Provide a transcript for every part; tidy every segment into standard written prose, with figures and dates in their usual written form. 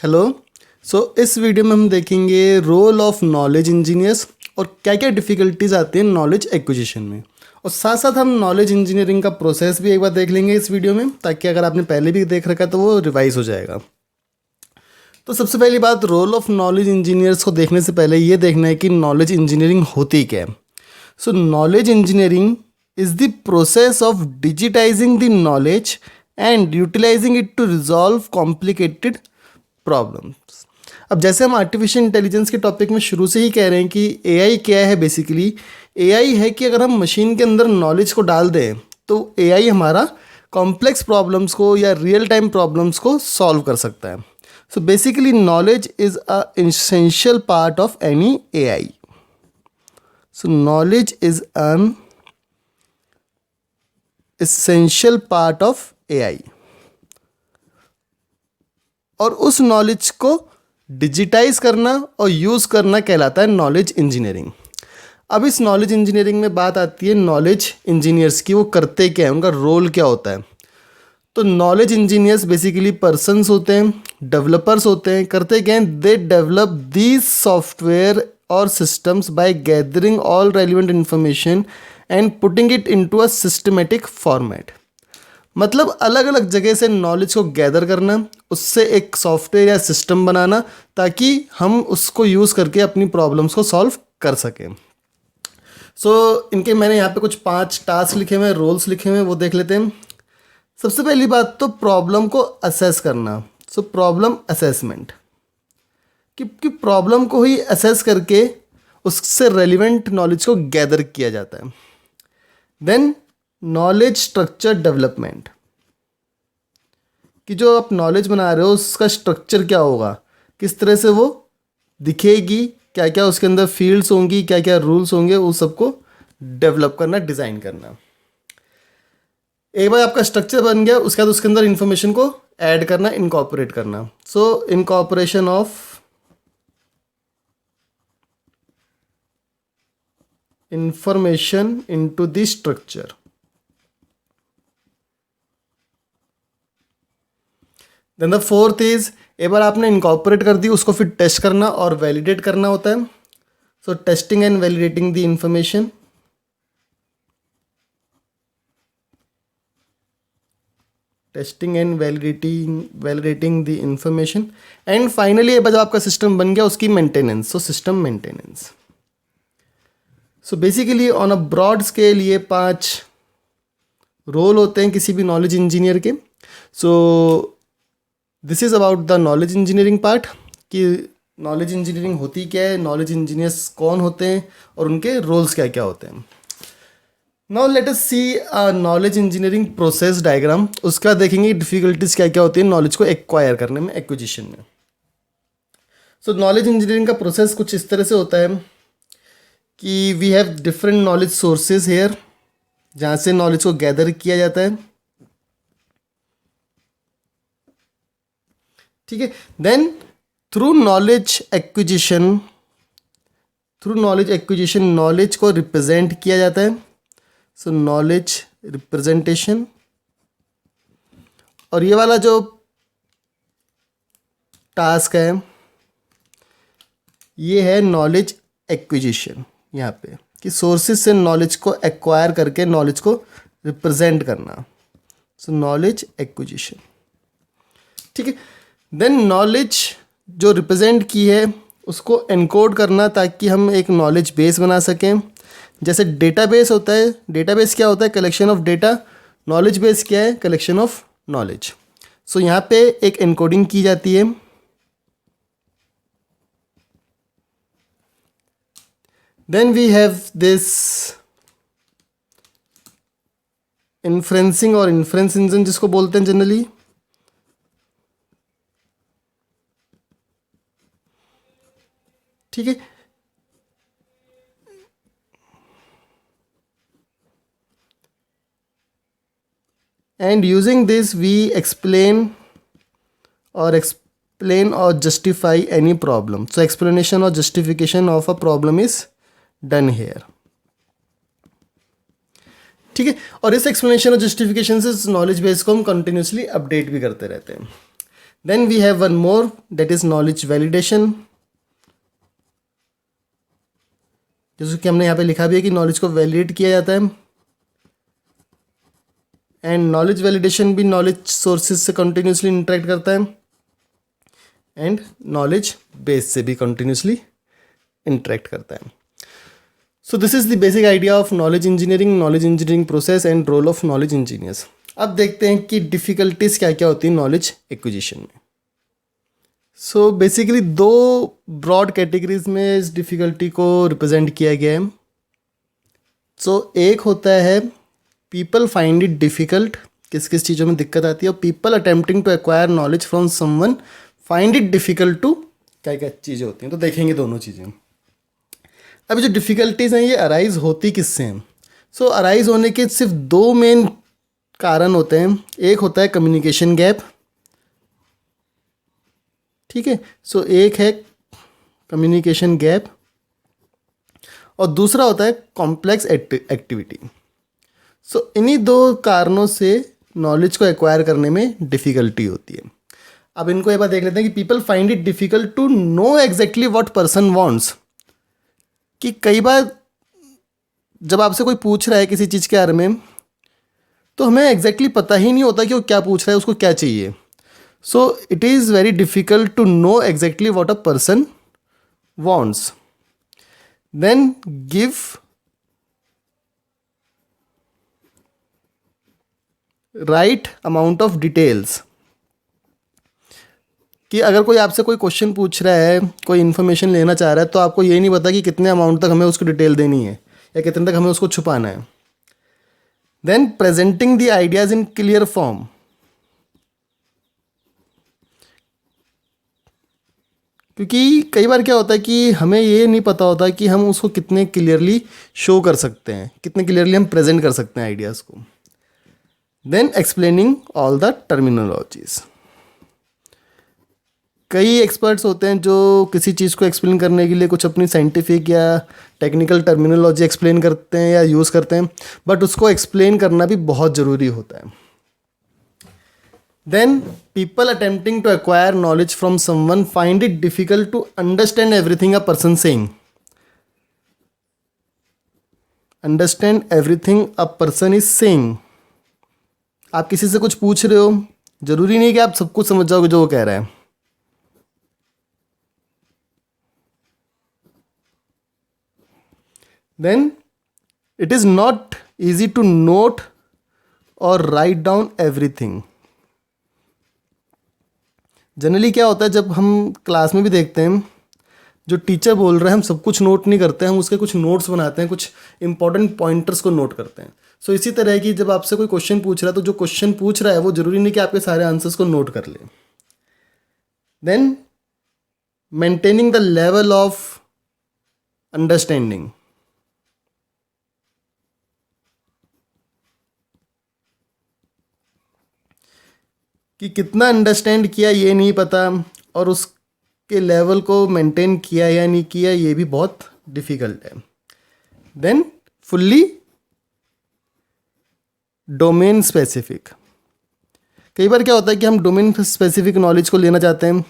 Hello. इस video में हम देखेंगे रोल ऑफ नॉलेज इंजीनियर्स और क्या क्या डिफ़िकल्टीज आती हैं नॉलेज एक्विजिशन में, और साथ साथ हम नॉलेज इंजीनियरिंग का प्रोसेस भी एक बार देख लेंगे इस वीडियो में, ताकि अगर आपने पहले भी देख रखा है तो वो रिवाइज हो जाएगा। तो सबसे पहली बात, रोल ऑफ नॉलेज इंजीनियर्स को देखने से पहले ये देखना है कि नॉलेज इंजीनियरिंग होती क्या है। Knowledge engineering is the process of digitising the knowledge and utilising it to resolve complicated problems. अब जैसे हम आर्टिफिशियल इंटेलिजेंस के टॉपिक में शुरू से ही कह रहे हैं कि एआई क्या है। बेसिकली एआई है कि अगर हम मशीन के अंदर नॉलेज को डाल दें तो एआई हमारा कॉम्प्लेक्स प्रॉब्लम्स को या रियल टाइम प्रॉब्लम्स को सॉल्व कर सकता है। Basically knowledge is a essential part of any AI. knowledge is an essential part of AI, और उस नॉलेज को डिजिटाइज करना और यूज़ करना कहलाता है नॉलेज इंजीनियरिंग। अब इस नॉलेज इंजीनियरिंग में बात आती है नॉलेज इंजीनियर्स की, वो करते क्या है, उनका रोल क्या होता है। तो नॉलेज इंजीनियर्स बेसिकली पर्सन्स होते हैं, डेवलपर्स होते हैं। करते क्या हैं, दे डेवलप दीज सॉफ्टवेयर और systems by gathering all relevant information and putting it into a systematic format. मतलब अलग अलग जगह से नॉलेज को गैदर करना, उससे एक सॉफ्टवेयर या सिस्टम बनाना ताकि हम उसको यूज़ करके अपनी प्रॉब्लम्स को सॉल्व कर सकें। इनके मैंने यहाँ पे कुछ 5 टास्क लिखे हुए हैं, रोल्स लिखे हुए हैं, वो देख लेते हैं। सबसे पहली बात तो प्रॉब्लम को असेस करना। प्रॉब्लम असेसमेंट, कि प्रॉब्लम को ही असेस करके उससे रेलिवेंट नॉलेज को गैदर किया जाता है। देन नॉलेज स्ट्रक्चर डेवलपमेंट, कि जो आप नॉलेज बना रहे हो उसका स्ट्रक्चर क्या होगा, किस तरह से वो दिखेगी, क्या क्या उसके अंदर फील्ड्स होंगी, क्या क्या रूल्स होंगे, उस सबको डेवलप करना, डिज़ाइन करना। एक बार आपका स्ट्रक्चर बन गया, उसके बाद उसके अंदर इंफॉर्मेशन को ऐड करना, इनकॉर्पोरेट करना। Incorporation of information into the structure. Then the fourth is, एक बार आपने इनकॉर्पोरेट कर दी उसको फिर टेस्ट करना और वैलिडेट करना होता है। Testing and validating the information. Testing and validating the information. And finally एक बार जब आपका सिस्टम बन गया उसकी maintenance, system maintenance. Basically on a broad scale ये 5 रोल होते हैं किसी भी नॉलेज इंजीनियर के। This is about the knowledge engineering part, कि नॉलेज इंजीनियरिंग होती क्या है, नॉलेज इंजीनियर्स कौन होते हैं और उनके रोल्स क्या क्या होते हैं। Now let us see a knowledge engineering process diagram. उसका देखेंगे डिफिकल्टीज क्या क्या होती है नॉलेज को एक्वायर करने में, एक्विजिशन में। नॉलेज इंजीनियरिंग का प्रोसेस कुछ इस तरह से होता है कि we have different knowledge sources here, जहाँ से नॉलेज को गैदर किया जाता है। ठीक है। Then through knowledge acquisition knowledge को रिप्रेजेंट किया जाता है। Knowledge representation. और ये वाला जो टास्क है ये है नॉलेज एक्विजिशन, यहाँ पे कि सोर्सेज से नॉलेज को एक्वायर करके नॉलेज को रिप्रेजेंट करना। Knowledge acquisition. ठीक है। देन नॉलेज जो रिप्रेजेंट की है उसको एनकोड करना, ताकि हम एक नॉलेज बेस बना सकें। जैसे डेटाबेस होता है, डेटाबेस क्या होता है, collection of data. Knowledge base क्या है, कलेक्शन ऑफ नॉलेज। यहाँ पे एक एनकोडिंग की जाती है। Then we have this inferencing और इन्फ्रेंस इंजन जिसको बोलते हैं जनरली। ठीक है। And using this we explain और जस्टिफाई एनी प्रॉब्लम। एक्सप्लेनेशन और justification of a problem is done here. ठीक है। और इस एक्सप्लेनेशन और जस्टिफिकेशन से नॉलेज बेस को हम कंटिन्यूसली अपडेट भी करते रहते हैं। Then we have one more, that is knowledge validation. जैसे कि हमने यहाँ पे लिखा भी है कि नॉलेज को वैलिडेट किया जाता है। एंड नॉलेज वैलिडेशन भी नॉलेज सोर्सेज से कंटिन्यूसली इंटरेक्ट करता है एंड नॉलेज बेस से भी कंटिन्यूसली इंटरेक्ट करता है। So this is the basic idea of knowledge engineering process and role of knowledge engineers. अब देखते हैं कि डिफ़िकल्टीज क्या क्या होती है नॉलेज एक्विजिशन में। सो बेसिकली दो ब्रॉड कैटेगरीज में इस डिफ़िकल्टी को रिप्रेजेंट किया गया है। सो एक होता है पीपल फाइंड इट डिफ़िकल्ट, किस किस चीज़ों में दिक्कत आती है, और people attempting to acquire knowledge from someone find it difficult to, क्या क्या चीज़ें होती हैं। तो देखेंगे दोनों चीज़ें। अभी जो डिफ़िकल्टीज़ हैं ये अराइज होती किससे हैं। सो अराइज होने के सिर्फ दो मेन कारण होते हैं। एक होता है कम्युनिकेशन गैप, ठीक है। सो एक है कम्युनिकेशन गैप और दूसरा होता है कॉम्प्लेक्स एक्टिविटी। सो इन्हीं दो कारणों से नॉलेज को एक्वायर करने में डिफ़िकल्टी होती है। अब इनको एक बार देख लेते हैं कि people find it difficult to know exactly what person wants. कि कई बार जब आपसे कोई पूछ रहा है किसी चीज़ के बारे में तो हमें एग्जैक्टली पता ही नहीं होता कि वो क्या पूछ रहा है, उसको क्या चाहिए। So it is very difficult to know exactly what a person wants. Then give right amount of details. कि अगर कोई आपसे कोई क्वेश्चन पूछ रहा है, कोई इन्फॉर्मेशन लेना चाह रहा है, तो आपको ये नहीं पता कि कितने अमाउंट तक हमें उसको डिटेल देनी है या कितने तक हमें उसको छुपाना है। Then presenting the ideas in clear form. क्योंकि कई बार क्या होता है कि हमें ये नहीं पता होता कि हम उसको कितने क्लियरली शो कर सकते हैं, कितने क्लियरली हम प्रेजेंट कर सकते हैं आइडियाज़ को। Then explaining all the terminologies. कई एक्सपर्ट्स होते हैं जो किसी चीज़ को एक्सप्लेन करने के लिए कुछ अपनी साइंटिफिक या टेक्निकल टर्मिनोलॉजी एक्सप्लेन करते हैं या यूज़ करते हैं, बट उसको एक्सप्लेन करना भी बहुत ज़रूरी होता है। Then people attempting to acquire knowledge from someone find it difficult to understand everything a person saying. Understand everything a person is saying. आप किसी से कुछ पूछ रहे हो, ज़रूरी नहीं कि आप सब कुछ समझ जाओगे जो वो कह रहा है। Then it is not easy to note or write down everything. Generally क्या होता है जब हम क्लास में भी देखते हैं जो टीचर बोल रहे हैं हम सब कुछ नोट नहीं करते हैं, हम उसके कुछ नोट्स बनाते हैं, कुछ इंपॉर्टेंट पॉइंटर्स को नोट करते हैं। सो इसी तरह की जब आपसे कोई क्वेश्चन पूछ रहा है तो जो क्वेश्चन पूछ रहा है वो ज़रूरी नहीं कि आपके सारे आंसर्स को नोट कर ले। Then maintaining the level of understanding. कि कितना अंडरस्टैंड किया ये नहीं पता और उसके लेवल को मेंटेन किया या नहीं किया ये भी बहुत डिफ़िकल्ट है। Then fully domain specific. कई बार क्या होता है कि हम डोमेन स्पेसिफिक नॉलेज को लेना चाहते हैं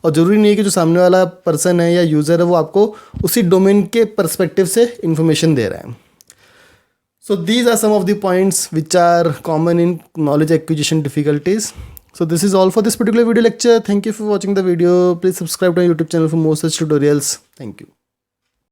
और ज़रूरी नहीं है कि जो सामने वाला पर्सन है या यूज़र है वो आपको उसी डोमेन के पर्सपेक्टिव से इंफॉर्मेशन दे रहा है। So these are some of the points which are common in knowledge acquisition difficulties. So this is all for this particular video lecture. Thank you for watching the video. Please subscribe to our YouTube channel for more such tutorials. Thank you.